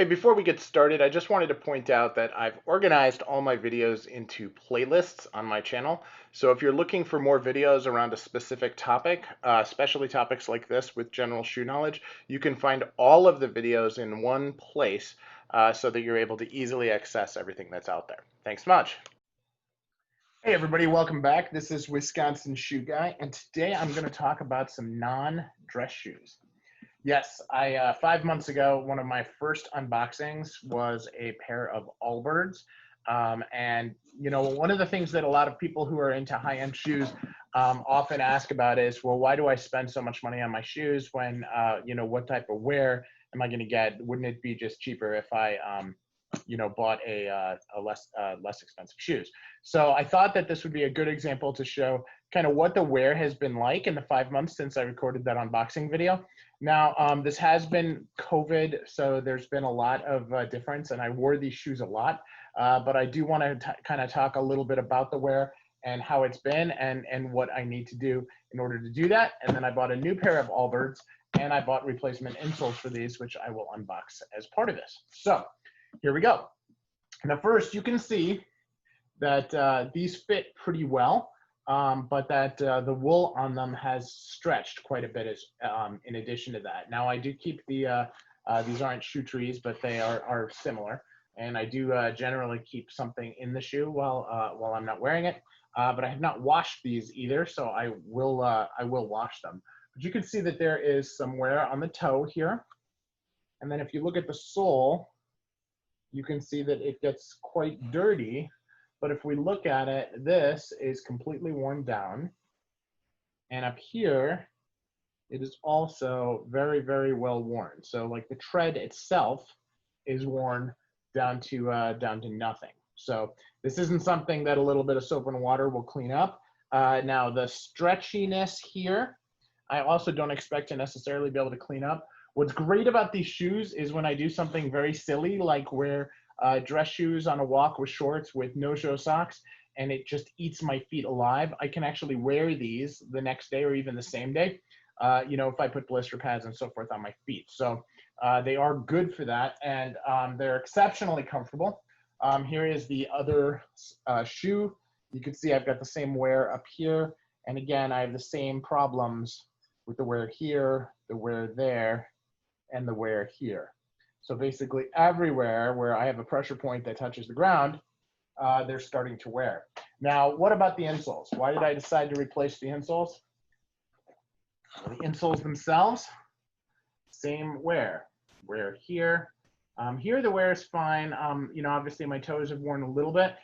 Hey, before we get started, I just wanted to point out that I've organized all my videos into playlists on my channel. So if you're looking for more videos around a specific topic, especially topics like this with general shoe knowledge, you can find all of the videos in one place so that you're able to easily access everything that's out there. Thanks much. Hey everybody, welcome back. This is Wisconsin Shoe Guy, and today I'm going to talk about some non-dress shoes. Yes, 5 months ago, one of my first unboxings was a pair of Allbirds. And, you know, one of the things that a lot of people who are into high-end shoes often ask about is, well, why do I spend so much money on my shoes when, you know, what type of wear am I going to get? Wouldn't it be just cheaper if I, you know, bought a less expensive shoes? So I thought that this would be a good example to show kind of what the wear has been like in the 5 months since I recorded that unboxing video. Now, this has been COVID, so there's been a lot of difference, and I wore these shoes a lot, but I do want to kind of talk a little bit about the wear and how it's been and what I need to do in order to do that. And then I bought a new pair of Allbirds, and I bought replacement insoles for these, which I will unbox as part of this. So here we go. Now, first, you can see that these fit pretty well. But that the wool on them has stretched quite a bit in addition to that. Now I do keep the, these aren't shoe trees, but they are similar. And I do generally keep something in the shoe while I'm not wearing it. But I have not washed these either, so I will wash them. But you can see that there is some wear on the toe here. And then if you look at the sole, you can see that it gets quite dirty. But if we look at it, this is completely worn down. And up here, it is also very, very well worn. So like the tread itself is worn down to nothing. So this isn't something that a little bit of soap and water will clean up. Now the stretchiness here, I also don't expect to necessarily be able to clean up. What's great about these shoes is when I do something very silly, like wear dress shoes on a walk with shorts with no-show socks, and it just eats my feet alive, I can actually wear these the next day or even the same day, you know, if I put blister pads and so forth on my feet. So they are good for that, and they're exceptionally comfortable. Here is the other shoe. You can see I've got the same wear up here, and again, I have the same problems with the wear here, the wear there, and the wear here. So basically everywhere where I have a pressure point that touches the ground, they're starting to wear. Now, what about the insoles? Why did I decide to replace the insoles? Well, the insoles themselves, same wear. Wear here. Here the wear is fine. You know, obviously my toes have worn a little bit,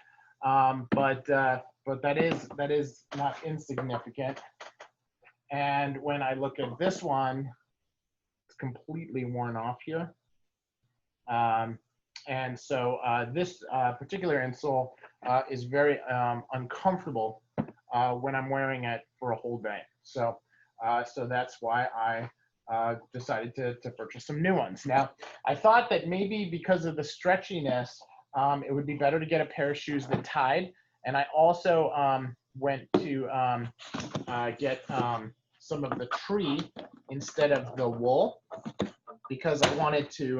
but that is not insignificant. And when I look at this one, it's completely worn off here. And so this particular insole is very uncomfortable when I'm wearing it for a whole day. So that's why I decided to purchase some new ones. Now, I thought that maybe because of the stretchiness, it would be better to get a pair of shoes that tied. And I also went to get some of the tree instead of the wool, because I wanted to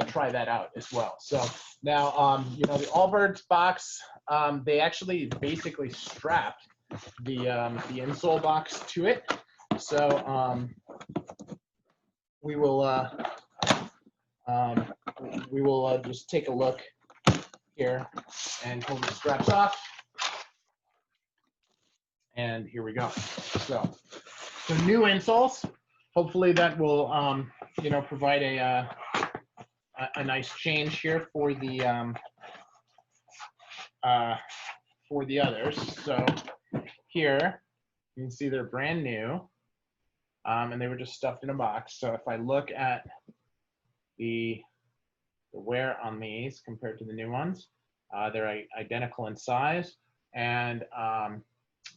try that out as well. So now, you know, the Allbirds box, they actually basically strapped the insole box to it. So we will just take a look here and pull the straps off. And here we go. So new insoles. Hopefully that will, you know, provide a nice change here for the others. So here you can see they're brand new, and they were just stuffed in a box. So if I look at the wear on these compared to the new ones, they're identical in size, and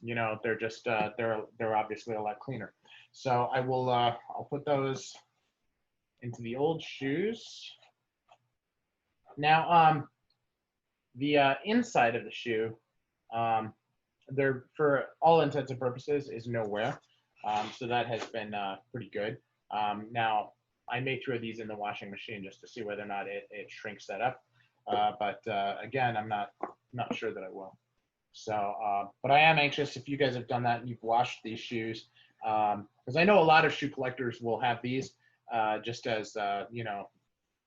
you know, they're just they're obviously a lot cleaner. So I will I'll put those into the old shoes. Now the inside of the shoe, there for all intents and purposes is no wear, so that has been pretty good. Now I may throw these in the washing machine just to see whether or not it shrinks that up. But again, I'm not sure that I will. So, but I am anxious if you guys have done that and you've washed these shoes, because I know a lot of shoe collectors will have these just as you know,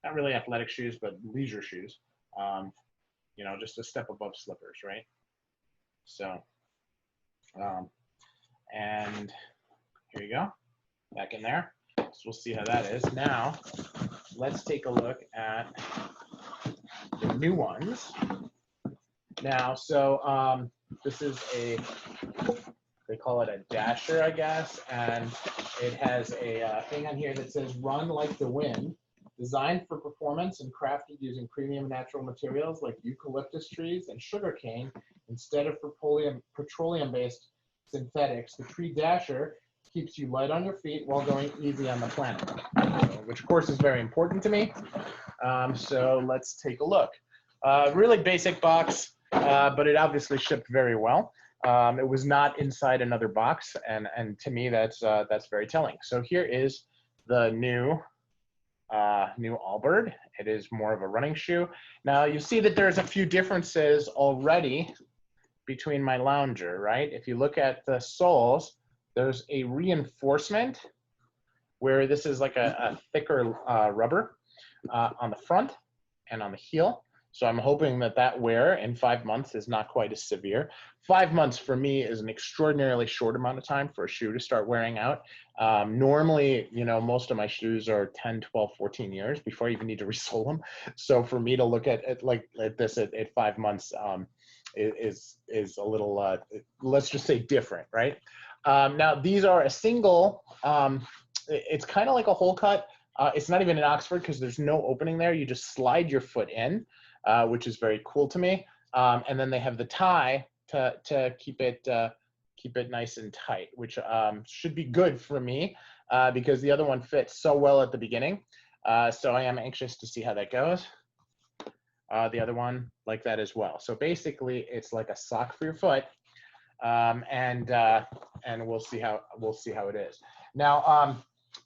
not really athletic shoes, but leisure shoes. Um, you know, just a step above slippers, right? So, um, and here you go, back in there. So we'll see how that is. Now, let's take a look at the new ones. Now, so this is they call it a dasher, I guess, and it has a thing on here that says "Run like the wind." Designed for performance and crafted using premium natural materials like eucalyptus trees and sugarcane instead of petroleum-based synthetics, the Tree Dasher keeps you light on your feet while going easy on the planet, which of course is very important to me. So let's take a look. Really basic box, but it obviously shipped very well. It was not inside another box, and to me that's very telling. So here is the new Allbird. It is more of a running shoe. Now you see that there's a few differences already between my Lounger, right? If you look at the soles, there's a reinforcement where this is like a thicker rubber on the front and on the heel. So I'm hoping that that wear in 5 months is not quite as severe. 5 months for me is an extraordinarily short amount of time for a shoe to start wearing out. Normally, you know, most of my shoes are 10, 12, 14 years before I even need to resole them. So for me to look at it like this at 5 months is a little, let's just say different, right? Now these are a single, it's kind of like a hole cut. It's not even an Oxford because there's no opening there. You just slide your foot in, which is very cool to me. And then they have the tie to keep it nice and tight, which should be good for me because the other one fits so well at the beginning. So I am anxious to see how that goes. The other one like that as well. So basically, it's like a sock for your foot, and we'll see how it is. Now,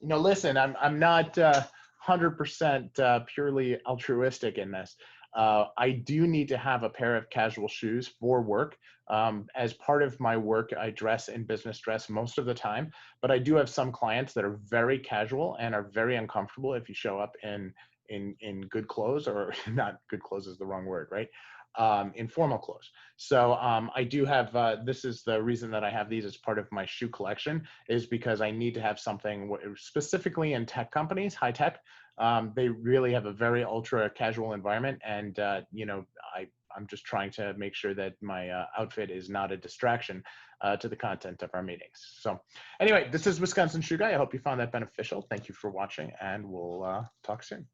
you know, listen, I'm not 100% purely altruistic in this. I do need to have a pair of casual shoes for work. As part of my work, I dress in business dress most of the time, but I do have some clients that are very casual and are very uncomfortable if you show up in good clothes, or not good clothes is the wrong word, right? In formal clothes. So I do have, this is the reason that I have these as part of my shoe collection, is because I need to have something specifically in tech companies, high tech. They really have a very ultra casual environment, and you know, I'm just trying to make sure that my outfit is not a distraction to the content of our meetings. So anyway, this is Wisconsin Shoe Guy. I hope you found that beneficial. Thank you for watching, and we'll talk soon.